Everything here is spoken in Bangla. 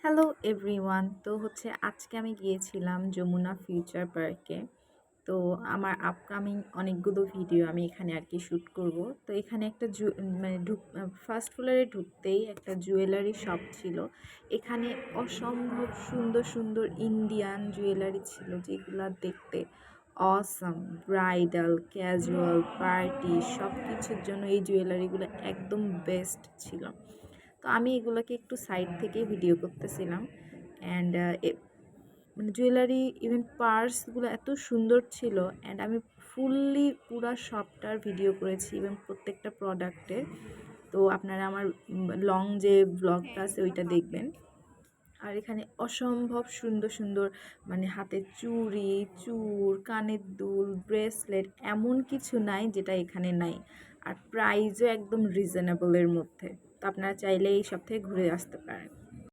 Hello everyone. তো আজকে আমি গিয়েছিলাম যমুনা ফিউচার পার্কে। তো আমার আপকামিং অনেকগুলো ভিডিও আমি এখানে আর কি শ্যুট করব। তো এখানে একটা মানে ফার্স্ট ফ্লোরে ঢুকতেই একটা জুয়েলারি শপ ছিল। এখানে অসম্ভব সুন্দর সুন্দর ইন্ডিয়ান জুয়েলারি ছিল, যেগুলা দেখতে অসাম। ব্রাইডাল, ক্যাজুয়াল, পার্টি সব কিছুর জন্য এই জুয়েলারিগুলো একদম বেস্ট ছিল। তো আমি এগুলোকে একটু সাইড থেকে ভিডিও করতেছিলাম। অ্যান্ড মানে জুয়েলারি, ইভেন পার্সগুলো এত সুন্দর ছিল। অ্যান্ড আমি ফুললি পুরা শপটার ভিডিও করেছি এবং প্রত্যেকটা প্রোডাক্টের। তো আপনারা আমার লং যে ব্লগটা আছে ওইটা দেখবেন। আর এখানে অসম্ভব সুন্দর সুন্দর মানে হাতের চুড়ি, কানের দুল, ব্রেসলেট, এমন কিছু নাই যেটা এখানে নাই। আর প্রাইসও একদম রিজনেবলের মধ্যে। তো আপনারা চাইলে এই সব থেকে ঘুরে আসতে পারেন।